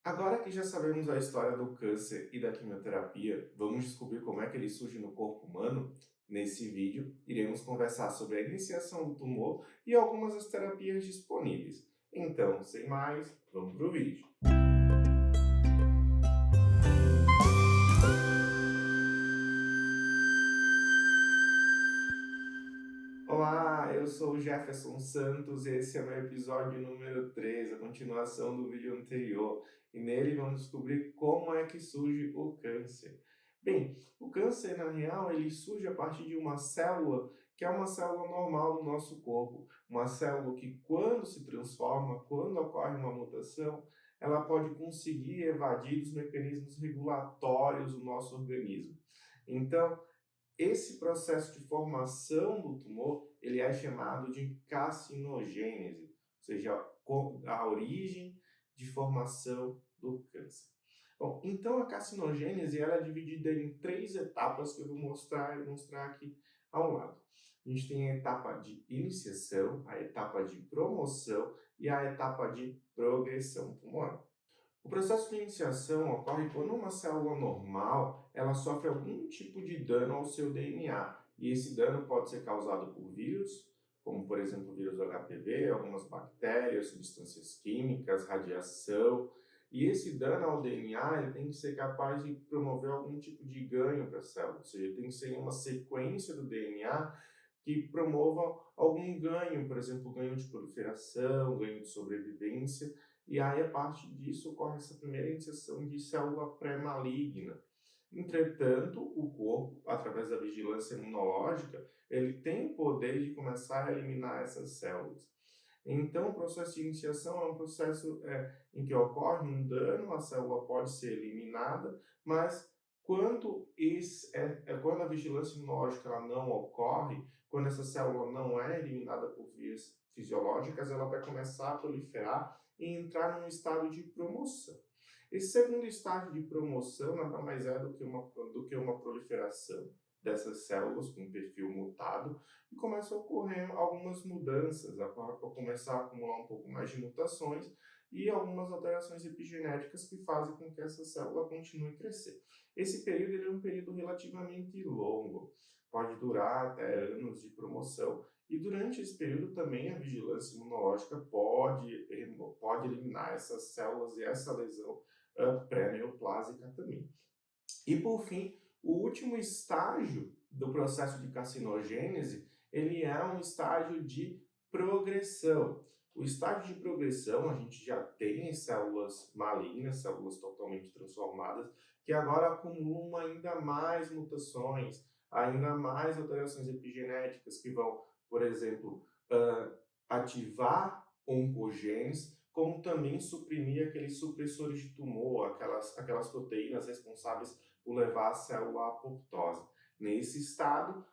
Agora que já sabemos a história do câncer e da quimioterapia, vamos descobrir como é que ele surge no corpo humano? Nesse vídeo, iremos conversar sobre a iniciação do tumor e algumas das terapias disponíveis. Então, sem mais, vamos para o vídeo. Olá, eu sou o Jefferson Santos e esse é o meu episódio número 3, a continuação do vídeo anterior. E nele vamos descobrir como é que surge o câncer. Bem, o câncer, na real, ele surge a partir de uma célula que é uma célula normal do nosso corpo. Uma célula que, quando se transforma, quando ocorre uma mutação, ela pode conseguir evadir os mecanismos regulatórios do nosso organismo. Então, esse processo de formação do tumor, ele é chamado de carcinogênese, ou seja, a origem de formação do câncer. Bom, então a carcinogênese ela é dividida em três etapas que eu vou mostrar aqui ao lado. A gente tem a etapa de iniciação, a etapa de promoção e a etapa de progressão tumoral. O processo de iniciação ocorre quando uma célula normal ela sofre algum tipo de dano ao seu DNA. E esse dano pode ser causado por vírus, como por exemplo o vírus do HPV, algumas bactérias, substâncias químicas, radiação. E esse dano ao DNA ele tem que ser capaz de promover algum tipo de ganho para a célula, ou seja, tem que ser uma sequência do DNA que promova algum ganho, por exemplo, ganho de proliferação, ganho de sobrevivência. E aí, a partir disso, ocorre essa primeira iniciação de célula pré-maligna. Entretanto, o corpo, através da vigilância imunológica, ele tem o poder de começar a eliminar essas células. Então, o processo de iniciação é um processo em que ocorre um dano, a célula pode ser eliminada, mas quando a vigilância imunológica ela não ocorre, quando essa célula não é eliminada por vias fisiológicas, ela vai começar a proliferar e entrar num estado de promoção. Esse segundo estágio de promoção nada mais é do que uma proliferação dessas células com perfil mutado e começa a ocorrer algumas mudanças, a começar a acumular um pouco mais de mutações e algumas alterações epigenéticas que fazem com que essa célula continue a crescer. Esse período ele é um período relativamente longo, pode durar até anos de promoção, e durante esse período também a vigilância imunológica pode eliminar essas células e essa lesão pré-neoplásica também. E por fim, o último estágio do processo de carcinogênese, ele é um estágio de progressão. O estágio de progressão, a gente já tem células malignas, células totalmente transformadas, que agora acumulam ainda mais mutações, ainda mais alterações epigenéticas que vão, por exemplo, ativar oncogenes, como também suprimir aqueles supressores de tumor, aquelas proteínas responsáveis por levar a célula à apoptose. Nesse estado,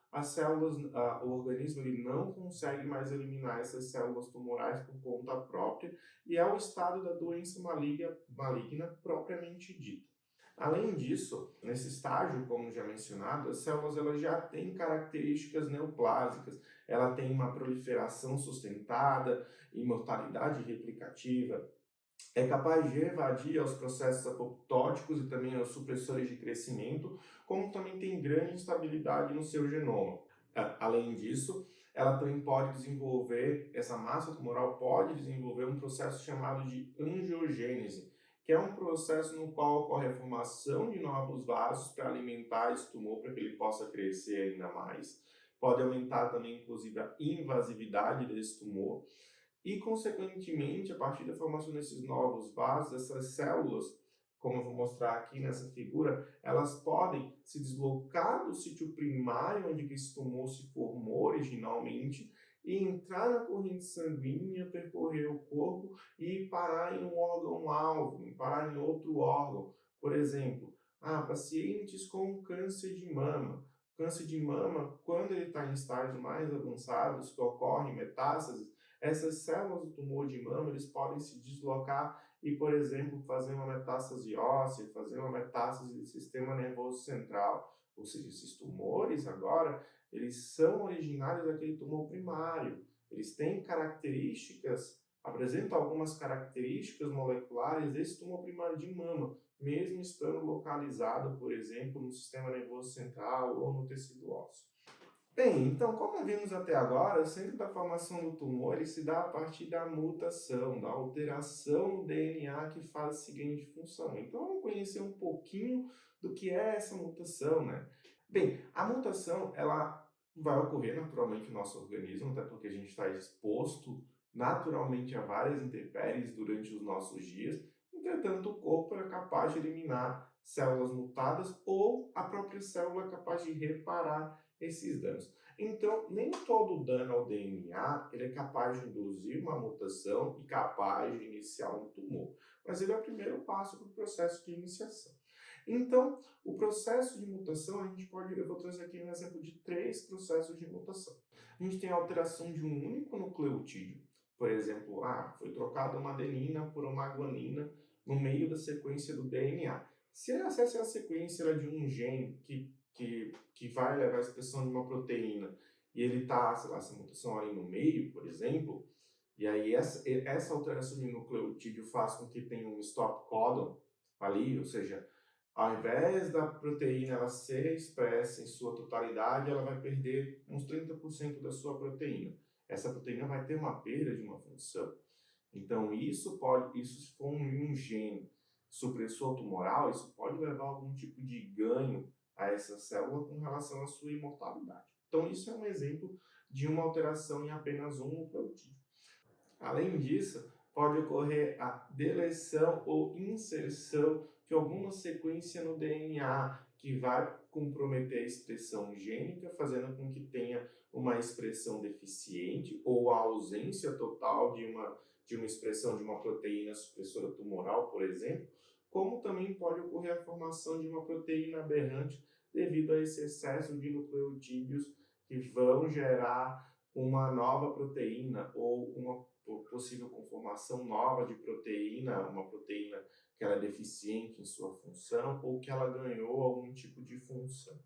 o organismo ele não consegue mais eliminar essas células tumorais por conta própria e é o estado da doença maligna propriamente dita. Além disso, nesse estágio, como já mencionado, as células elas já têm características neoplásicas, ela tem uma proliferação sustentada, imortalidade replicativa, é capaz de evadir aos processos apoptóticos e também aos supressores de crescimento, como também tem grande instabilidade no seu genoma. Além disso, ela também pode desenvolver, essa massa tumoral pode desenvolver um processo chamado de angiogênese, que é um processo no qual ocorre a formação de novos vasos para alimentar esse tumor, para que ele possa crescer ainda mais. Pode aumentar também, inclusive, a invasividade desse tumor. E, consequentemente, a partir da formação desses novos vasos, essas células, como eu vou mostrar aqui nessa figura, elas podem se deslocar do sítio primário onde esse tumor se formou originalmente e entrar na corrente sanguínea, percorrer o corpo e parar em um órgão-alvo, parar em outro órgão. Por exemplo, pacientes com câncer de mama. Câncer de mama, quando ele está em estágios mais avançados, que ocorrem metástases, essas células do tumor de mama eles podem se deslocar e, por exemplo, fazer uma metástase óssea, fazer uma metástase do sistema nervoso central. Ou seja, esses tumores agora, eles são originários daquele tumor primário. Eles têm características apresenta algumas características moleculares desse tumor primário de mama, mesmo estando localizado, por exemplo, no sistema nervoso central ou no tecido ósseo. Bem, então, como vimos até agora, o centro da formação do tumor ele se dá a partir da mutação, da alteração no DNA que faz a seguinte função. Então, vamos conhecer um pouquinho do que é essa mutação, né? Bem, a mutação, ela vai ocorrer naturalmente no nosso organismo, até porque a gente está exposto naturalmente a várias intempéries durante os nossos dias. Entretanto, o corpo é capaz de eliminar células mutadas ou a própria célula é capaz de reparar esses danos. Então, nem todo dano ao DNA ele é capaz de induzir uma mutação e capaz de iniciar um tumor, mas ele é o primeiro passo para o processo de iniciação. Então, o processo de mutação, eu vou trazer aqui um exemplo de 3 processos de mutação. A gente tem a alteração de um único nucleotídeo, por exemplo, foi trocada uma adenina por uma guanina no meio da sequência do DNA. Se essa é a sequência de um gene que vai levar à expressão de uma proteína e ele está, sei lá, essa mutação ali no meio, por exemplo, e aí essa alteração de nucleotídeo faz com que tenha um stop codon ali, ou seja, ao invés da proteína ela ser expressa em sua totalidade, ela vai perder uns 30% da sua proteína. Essa proteína vai ter uma perda de uma função. Então, isso se for um gene supressor tumoral, isso pode levar a algum tipo de ganho a essa célula com relação à sua imortalidade. Então, isso é um exemplo de uma alteração em apenas um nucleotídeo. Além disso, pode ocorrer a deleção ou inserção de alguma sequência no DNA que vai comprometer a expressão gênica, fazendo com que tenha uma expressão deficiente ou a ausência total de uma expressão de uma proteína supressora tumoral, por exemplo, como também pode ocorrer a formação de uma proteína aberrante devido a esse excesso de nucleotídeos que vão gerar uma nova proteína ou uma possível conformação nova de proteína, uma proteína que ela é deficiente em sua função ou que ela ganhou algum tipo de função.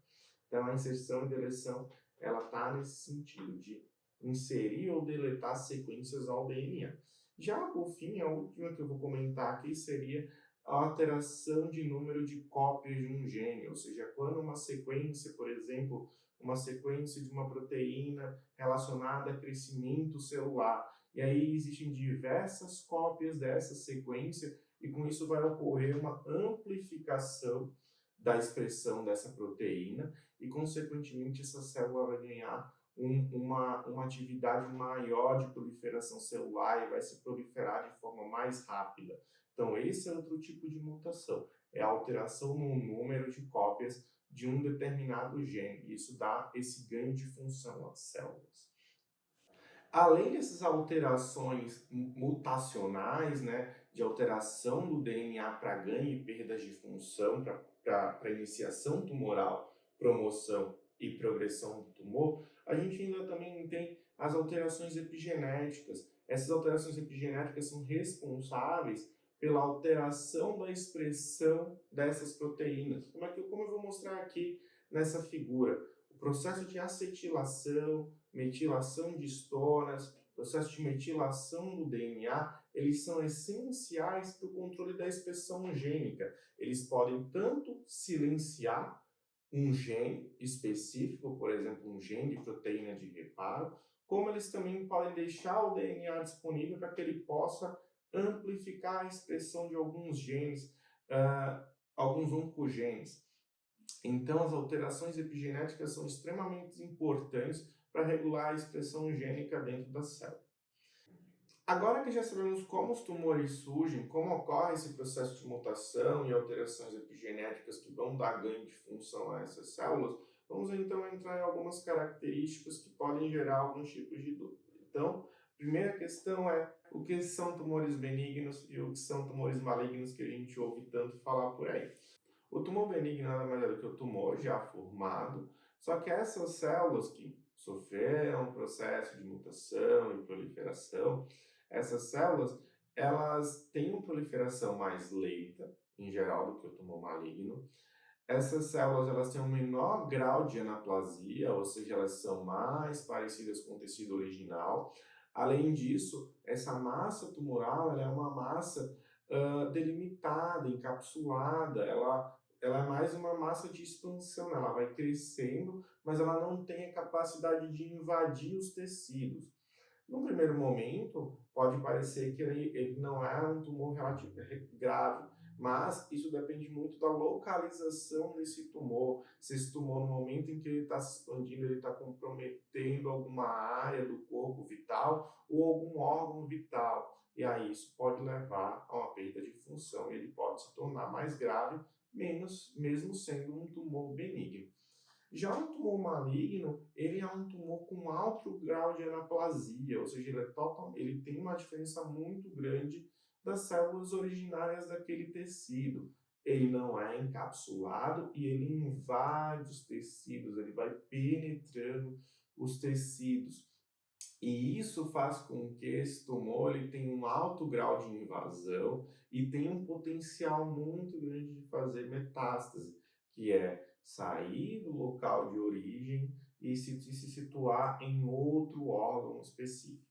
Então, a inserção e deleção, ela está nesse sentido de inserir ou deletar sequências ao DNA. Já, por fim, a última que eu vou comentar aqui seria a alteração de número de cópias de um gene, ou seja, quando uma sequência, por exemplo, uma sequência de uma proteína relacionada a crescimento celular, e aí existem diversas cópias dessa sequência, e com isso vai ocorrer uma amplificação da expressão dessa proteína, e consequentemente essa célula vai ganhar uma atividade maior de proliferação celular e vai se proliferar de forma mais rápida. Então, esse é outro tipo de mutação, é a alteração no número de cópias de um determinado gene, e isso dá esse ganho de função às células. Além dessas alterações mutacionais, né, de alteração do DNA para ganho e perdas de função, para iniciação tumoral, promoção e progressão do tumor, a gente ainda também tem as alterações epigenéticas. Essas alterações epigenéticas são responsáveis pela alteração da expressão dessas proteínas. Como eu vou mostrar aqui nessa figura? O processo de acetilação, metilação de histonas, processo de metilação do DNA, eles são essenciais para o controle da expressão gênica. Eles podem tanto silenciar um gene específico, por exemplo, um gene de proteína de reparo, como eles também podem deixar o DNA disponível para que ele possa amplificar a expressão de alguns genes, alguns oncogenes. Então, as alterações epigenéticas são extremamente importantes para regular a expressão gênica dentro da célula. Agora que já sabemos como os tumores surgem, como ocorre esse processo de mutação e alterações epigenéticas que vão dar ganho de função a essas células, vamos então entrar em algumas características que podem gerar alguns tipos de dúvida. Então, a primeira questão é o que são tumores benignos e o que são tumores malignos que a gente ouve tanto falar por aí. O tumor benigno nada mais é do que o tumor já formado, só que essas células que sofreram um processo de mutação e proliferação, essas células, elas têm uma proliferação mais lenta, em geral, do que o tumor maligno. Essas células, elas têm um menor grau de anaplasia, ou seja, elas são mais parecidas com o tecido original. Além disso, essa massa tumoral ela é uma massa delimitada, encapsulada, ela é mais uma massa de expansão, ela vai crescendo, mas ela não tem a capacidade de invadir os tecidos. Num primeiro momento, pode parecer que ele não é um tumor grave, mas isso depende muito da localização desse tumor. Se esse tumor, no momento em que ele está se expandindo, ele está comprometendo alguma área do corpo vital ou algum órgão vital. E aí isso pode levar a uma perda de função. Ele pode se tornar mais grave, mesmo sendo um tumor benigno. Já um tumor maligno, ele é um tumor com alto grau de anaplasia, ou seja, ele tem uma diferença muito grande das células originárias daquele tecido. Ele não é encapsulado e ele invade os tecidos, ele vai penetrando os tecidos. E isso faz com que esse tumor ele tenha um alto grau de invasão e tenha um potencial muito grande de fazer metástase, que é sair do local de origem e se situar em outro órgão específico.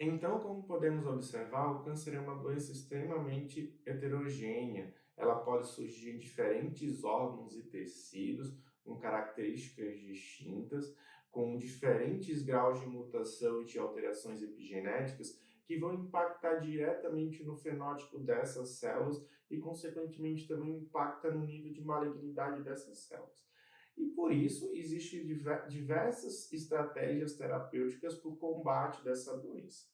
Então, como podemos observar, o câncer é uma doença extremamente heterogênea. Ela pode surgir em diferentes órgãos e tecidos, com características distintas, com diferentes graus de mutação e de alterações epigenéticas que vão impactar diretamente no fenótipo dessas células e, consequentemente, também impacta no nível de malignidade dessas células. E por isso, existem diversas estratégias terapêuticas para o combate dessa doença.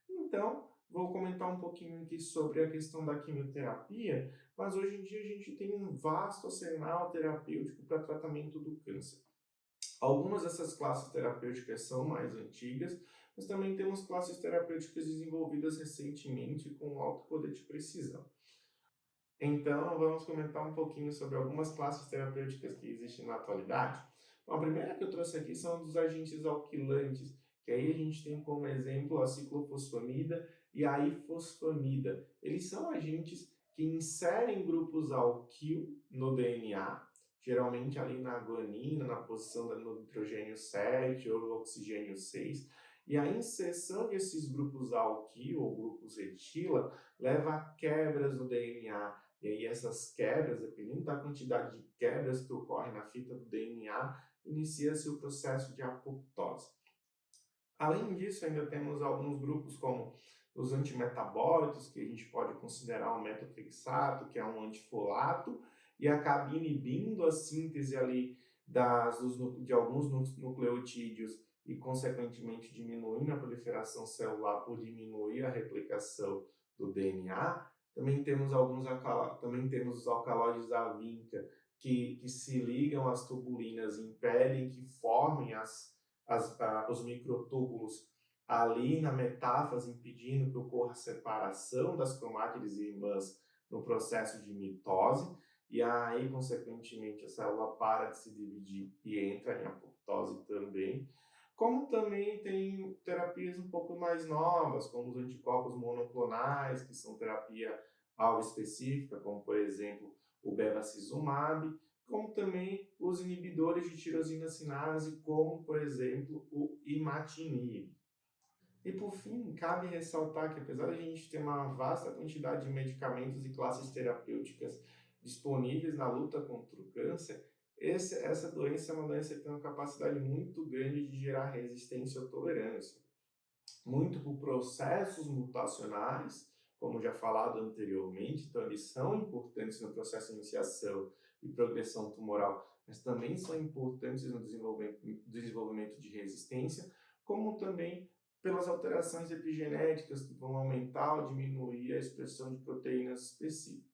Então, vou comentar um pouquinho aqui sobre a questão da quimioterapia, mas hoje em dia a gente tem um vasto arsenal terapêutico para tratamento do câncer. Algumas dessas classes terapêuticas são mais antigas, mas também temos classes terapêuticas desenvolvidas recentemente com alto poder de precisão. Então, vamos comentar um pouquinho sobre algumas classes terapêuticas que existem na atualidade. Bom, a primeira que eu trouxe aqui são dos agentes alquilantes, que aí a gente tem como exemplo a ciclofosfamida e a ifosfamida. Eles são agentes que inserem grupos alquil no DNA, geralmente ali na guanina, na posição do nitrogênio 7 ou do oxigênio 6, e a inserção desses grupos alquil ou grupos etila leva a quebras no DNA, e aí essas quebras, dependendo da quantidade de quebras que ocorrem na fita do DNA, inicia-se o processo de apoptose. Além disso, ainda temos alguns grupos como os antimetabólitos, que a gente pode considerar o metotrexato, que é um antifolato, e acaba inibindo a síntese ali de alguns nucleotídeos e, consequentemente, diminuindo a proliferação celular por diminuir a replicação do DNA. Também temos os alcaloides da vinca, que se ligam às tubulinas e impedem que formem os microtúbulos ali na metáfase, impedindo que ocorra a separação das cromátides irmãs no processo de mitose, e aí, consequentemente, a célula para de se dividir e entra em apoptose também. Como também tem terapias um pouco mais novas, como os anticorpos monoclonais, que são terapia alvo específica, como, por exemplo, o bevacizumab, como também os inibidores de tirosina sinase, como, por exemplo, o imatinib. E, por fim, cabe ressaltar que, apesar de a gente ter uma vasta quantidade de medicamentos e classes terapêuticas disponíveis na luta contra o câncer, essa doença é uma doença que tem uma capacidade muito grande de gerar resistência ou tolerância, muito por processos mutacionais, como já falado anteriormente, então eles são importantes no processo de iniciação e progressão tumoral, mas também são importantes no desenvolvimento de resistência, como também pelas alterações epigenéticas que vão aumentar ou diminuir a expressão de proteínas específicas.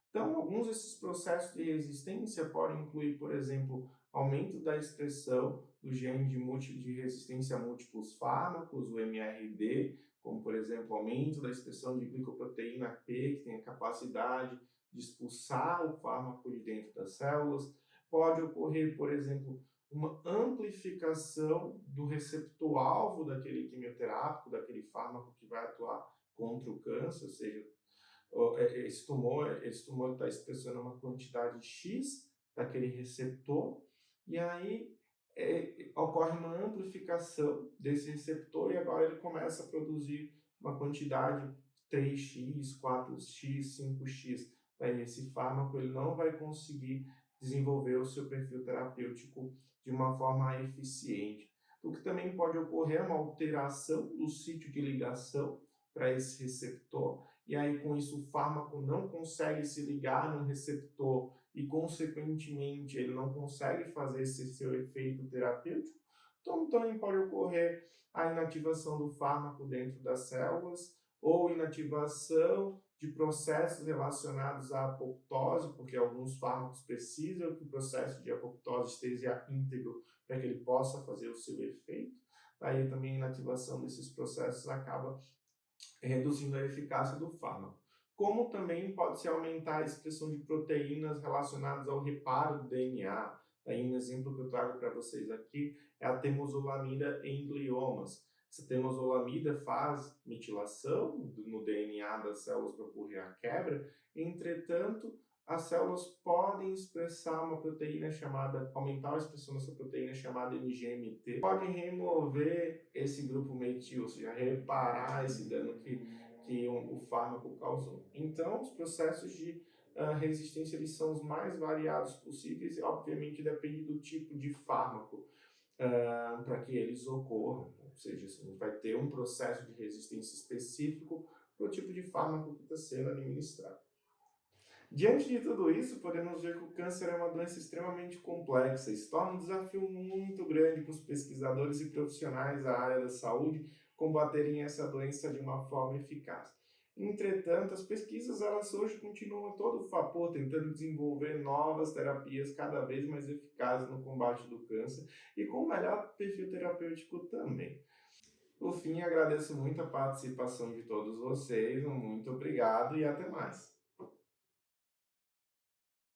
Então, alguns desses processos de resistência podem incluir, por exemplo, aumento da expressão do gene de resistência a múltiplos fármacos, o MRD, como, por exemplo, aumento da expressão de glicoproteína P, que tem a capacidade de expulsar o fármaco de dentro das células. Pode ocorrer, por exemplo, uma amplificação do receptor-alvo daquele quimioterápico, daquele fármaco que vai atuar contra o câncer, ou seja, esse tumor está expressando uma quantidade X daquele receptor, e aí ocorre uma amplificação desse receptor e agora ele começa a produzir uma quantidade 3x, 4x, 5x. Aí esse fármaco ele não vai conseguir desenvolver o seu perfil terapêutico de uma forma eficiente. O que também pode ocorrer é uma alteração do sítio de ligação para esse receptor, e aí com isso o fármaco não consegue se ligar no receptor e, consequentemente, ele não consegue fazer esse seu efeito terapêutico. Então, também pode ocorrer a inativação do fármaco dentro das células ou inativação de processos relacionados à apoptose, porque alguns fármacos precisam que o processo de apoptose esteja íntegro para que ele possa fazer o seu efeito. Aí também a inativação desses processos acaba reduzindo a eficácia do fármaco. Como também pode-se aumentar a expressão de proteínas relacionadas ao reparo do DNA. Aí um exemplo que eu trago para vocês aqui é a temozolomida em gliomas. Essa temozolomida faz metilação no DNA das células para ocorrer a quebra, entretanto, as células podem expressar uma proteína chamada, aumentar a expressão dessa proteína chamada MGMT, pode remover esse grupo metil, ou seja, reparar esse dano que o fármaco causou. Então, os processos de resistência eles são os mais variados possíveis e, obviamente, depende do tipo de fármaco para que eles ocorram. Ou seja, assim, vai ter um processo de resistência específico para o tipo de fármaco que está sendo administrado. Diante de tudo isso, podemos ver que o câncer é uma doença extremamente complexa e se torna um desafio muito grande para os pesquisadores e profissionais da área da saúde combaterem essa doença de uma forma eficaz. Entretanto, as pesquisas elas hoje continuam a todo vapor, tentando desenvolver novas terapias cada vez mais eficazes no combate do câncer e com o melhor perfil terapêutico também. Por fim, agradeço muito a participação de todos vocês, muito obrigado e até mais.